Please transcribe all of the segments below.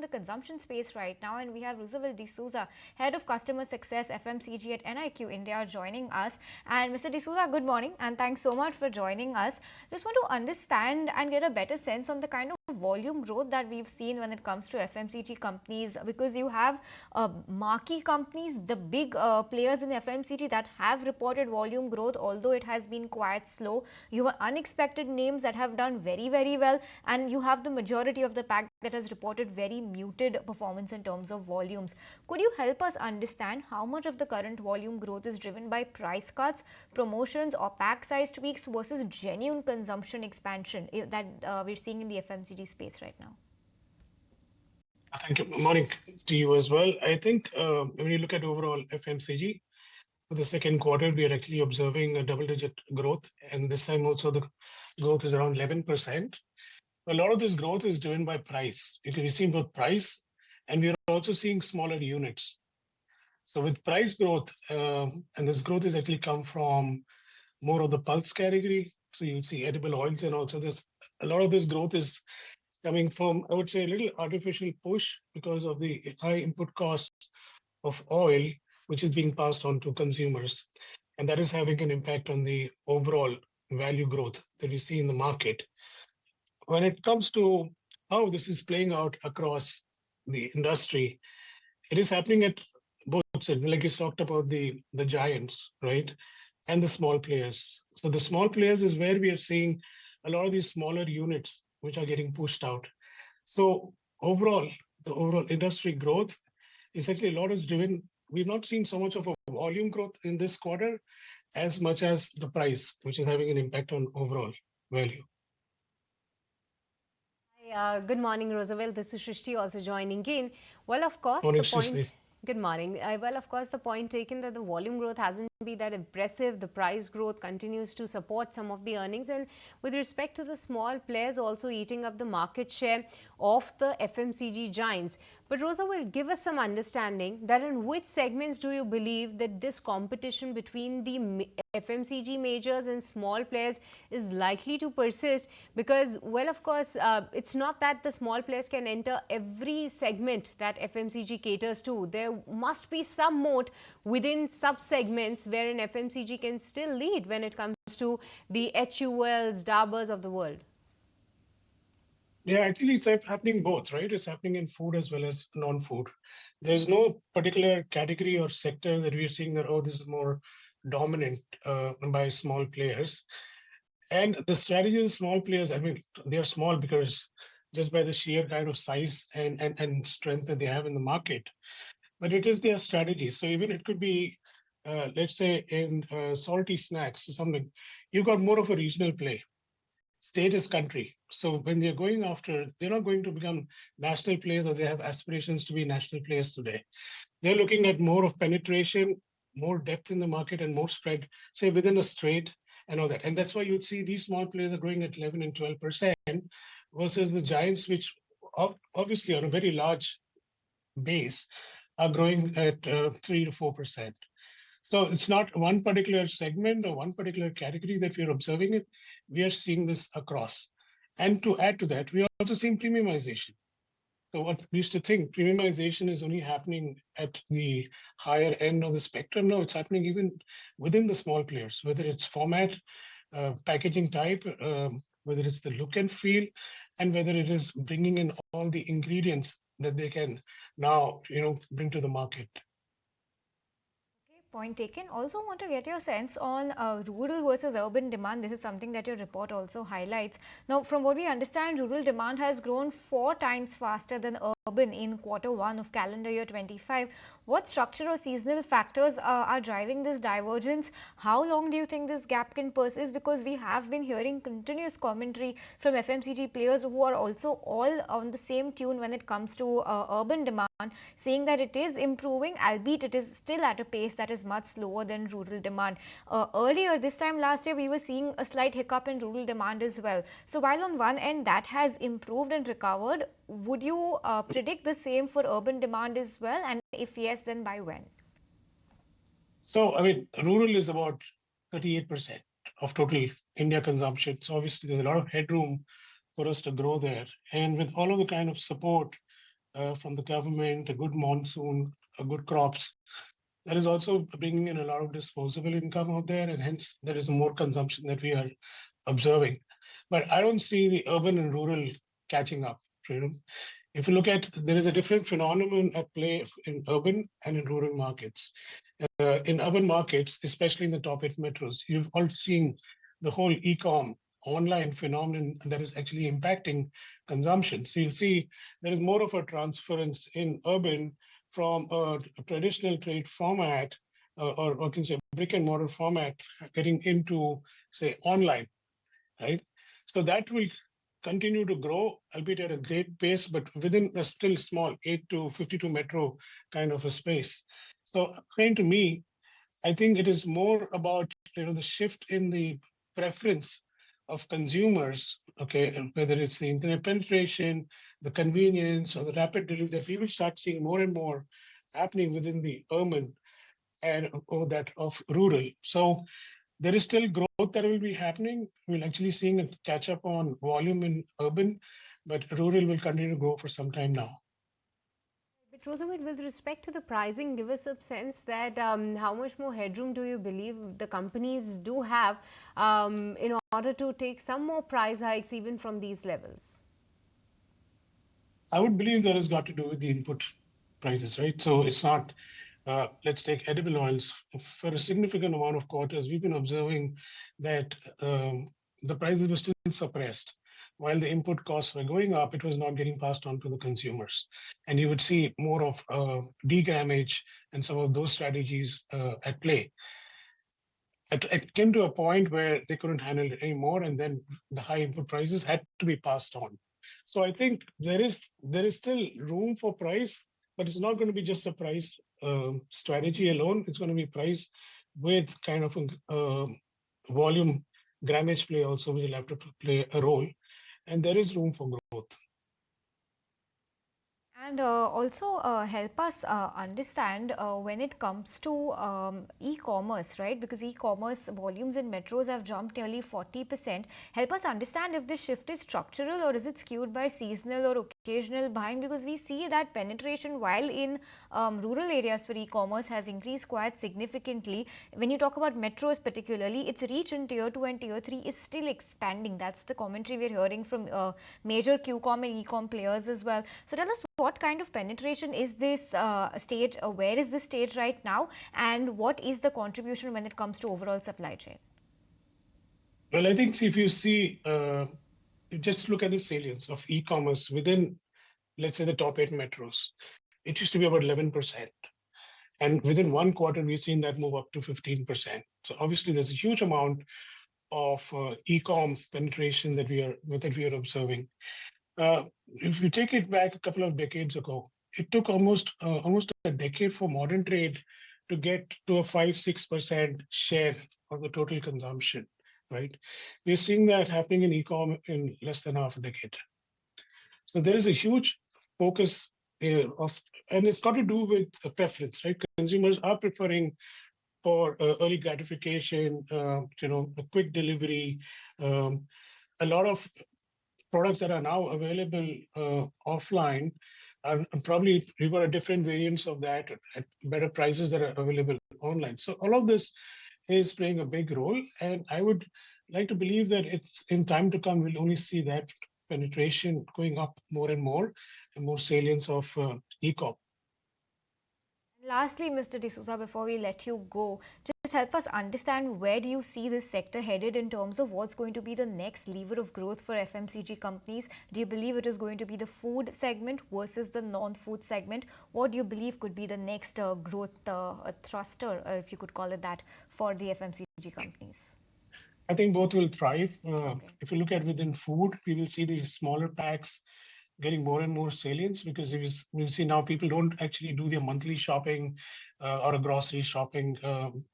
the consumption space right now, and we have Roosevelt Dsouza, Head of Customer Success FMCG at NIQ India, joining us. And Mr. Dsouza, good morning, and thanks so much for joining us. Just want to understand and get a better sense on the kind of volume growth that we've seen when it comes to FMCG companies, because you have marquee companies, the big players in FMCG that have reported volume growth, although it has been quite slow. You have unexpected names that have done very, very well, and you have the majority of the pack that has reported very muted performance in terms of volumes. Could you help us understand how much of the current volume growth is driven by price cuts, promotions, or pack size tweaks versus genuine consumption expansion that we're seeing in the FMCG space right now? Thank you. Morning to you as well. I think when you look at overall FMCG, for the second quarter, we are actually observing a double-digit growth, and this time also the growth is around 11%. A lot of this growth is driven by price. We've seen both price, and we are also seeing smaller units. So with price growth, and this growth has actually come from more of the pulse category. So you'll see edible oils, and also this a lot of this growth is coming from, I would say, a little artificial push because of the high input costs of oil, which is being passed on to consumers. And that is having an impact on the overall value growth that we see in the market. When it comes to how this is playing out across the industry, it is happening at both sides. Like you talked about the giants, right? And the small players. So the small players is where we are seeing a lot of these smaller units which are getting pushed out. So overall, the overall industry growth is actually a lot is driven. We've not seen so much of a volume growth in this quarter as much as the price, which is having an impact on overall value. Good morning, Roosevelt. This is Shrishti also joining in. Well, of course, Morning, the point. Shrishti. Good morning. Well, of course, the point taken that the volume growth hasn't been that impressive. The price growth continues to support some of the earnings. And with respect to the small players also eating up the market share of the FMCG giants. But Rosa will give us some understanding that in which segments do you believe that this competition between the FMCG majors and small players is likely to persist? Because, well, of course, it's not that the small players can enter every segment that FMCG caters to. There must be some moat within sub-segments wherein FMCG can still lead when it comes to the HULs, Daburs of the world. Yeah, actually, it's happening both, right? It's happening in food as well as non-food. There's no particular category or sector that we're seeing that, oh, this is more dominant by small players. And the strategy of small players, I mean, they're small because just by the sheer kind of size and strength that they have in the market. But it is their strategy. So even it could be, let's say, in salty snacks or something, you've got more of a regional play. State is country. So when they're going after, they're not going to become national players or they have aspirations to be national players today. They're looking at more of penetration, more depth in the market and more spread, say within a strait and all that. And that's why you'd see these small players are growing at 11 and 12% versus the giants, which obviously on a very large base are growing at 3 to 4%. So it's not one particular segment or one particular category that we're observing it. We are seeing this across. And to add to that, we are also seeing premiumization. So what we used to think premiumization is only happening at the higher end of the spectrum. No, it's happening even within the small players, whether it's format, packaging type, whether it's the look and feel, and whether it is bringing in all the ingredients that they can now, bring to the market. Point taken. Also want to get your sense on rural versus urban demand. This is something that your report also highlights. Now, from what we understand, rural demand has grown 4 times faster than urban in Q1 of calendar year 25. What structural or seasonal factors are driving this divergence? How long do you think this gap can persist? Because we have been hearing continuous commentary from FMCG players who are also all on the same tune when it comes to urban demand, saying that it is improving, albeit it is still at a pace that is much slower than rural demand. Earlier, this time last year, we were seeing a slight hiccup in rural demand as well. So while on one end that has improved and recovered, would you predict the same for urban demand as well? And if yes, then by when? So, I mean, rural is about 38% of total India consumption. So obviously there's a lot of headroom for us to grow there. And with all of the kind of support from the government, a good monsoon, a good crops. That is also bringing in a lot of disposable income out there, and hence there is more consumption that we are observing. But I don't see the urban and rural catching up. You know? If you look at, there is a different phenomenon at play in urban and in rural markets. In urban markets, especially in the top 8 metros, you've all seen the whole e-com online phenomenon that is actually impacting consumption. So you'll see there is more of a transference in urban from a traditional trade format or can say brick and mortar format getting into, say, online, right? So that will continue to grow, albeit at a great pace, but within a still small 8 to 52 metro kind of a space. So according to me, I think it is more about the shift in the preference of consumers, okay, whether it's the internet penetration, the convenience, or the rapid delivery that we will start seeing more and more happening within the urban and or that of rural. So there is still growth that will be happening. We're actually seeing a catch up on volume in urban, but rural will continue to grow for some time now. But Roosevelt, with respect to the pricing, give us a sense that how much more headroom do you believe the companies do have in order to take some more price hikes even from these levels? I would believe that has got to do with the input prices, right? So it's not, let's take edible oils. For a significant amount of quarters, we've been observing that the prices were still suppressed. While the input costs were going up, it was not getting passed on to the consumers. And you would see more of degrammage and some of those strategies at play. It came to a point where they couldn't handle it anymore, and then the high input prices had to be passed on. So I think there is still room for price, but it's not going to be just a price strategy alone. It's going to be price with kind of volume grammage play also will have to play a role, and there is room for growth. And also help us understand when it comes to e-commerce, right? Because e-commerce volumes in metros have jumped nearly 40%. Help us understand if this shift is structural or is it skewed by seasonal or occasional buying? Because we see that penetration while in rural areas for e-commerce has increased quite significantly. When you talk about metros particularly, its reach in tier 2 and tier 3 is still expanding. That's the commentary we're hearing from major QCom and e-com players as well. So tell us, what kind of penetration is this stage? Where is this stage right now? And what is the contribution when it comes to overall supply chain? Well, I think if you see, just look at the salience of e-commerce within, let's say, the top 8 metros. It used to be about 11%. And within 1 quarter, we've seen that move up to 15%. So obviously, there's a huge amount of e-com penetration that we are observing. If you take it back a couple of decades ago, it took almost a decade for modern trade to get to a 5-6% share of the total consumption. Right, we're seeing that happening in e-com in less than half a decade. So there is a huge focus and it's got to do with a preference, right? Consumers are preferring for early gratification, a quick delivery. A lot of products that are now available offline are probably we've got a different variants of that at better prices that are available online. So all of this is playing a big role, and I would like to believe that it's in time to come we'll only see that penetration going up more and more salience of e-com. Lastly, Mr. Dsouza, before we let you go, just help us understand where do you see this sector headed in terms of what's going to be the next lever of growth for FMCG companies? Do you believe it is going to be the food segment versus the non-food segment? What do you believe could be the next growth thruster, if you could call it that, for the FMCG companies? I think both will thrive. Okay. If you look at within food, we will see these smaller packs getting more and more salience because we see now people don't actually do their monthly shopping or a grocery shopping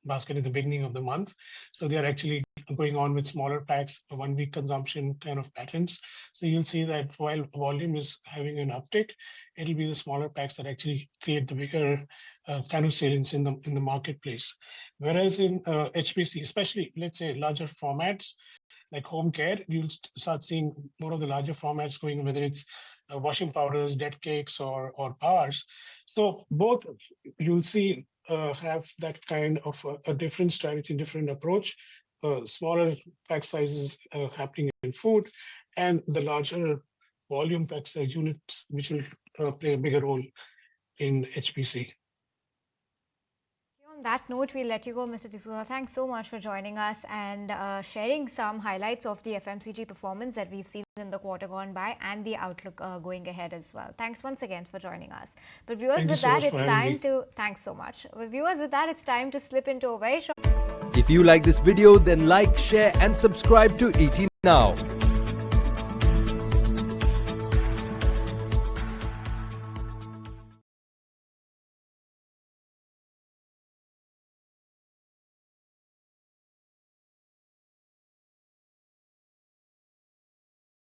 basket at the beginning of the month. So they're actually going on with smaller packs, 1 week consumption kind of patterns. So you'll see that while volume is having an uptick, it'll be the smaller packs that actually create the bigger kind of salience in the marketplace. Whereas in HPC, especially let's say larger formats, like home care, you'll start seeing more of the larger formats going, whether it's washing powders, dead cakes, or bars. So both you'll see have that kind of a different strategy, different approach. Smaller pack sizes happening in food, and the larger volume pack size units, which will play a bigger role in HPC. On that note, we'll let you go, Mr. Dsouza. Thanks so much for joining us and sharing some highlights of the FMCG performance that we've seen in the quarter gone by and the outlook going ahead as well. Thanks once again for joining us. But viewers, with that, it's time to... Thanks so much. But viewers, with that, it's time to slip into a very short... If you like this video, then like, share and subscribe to ET Now.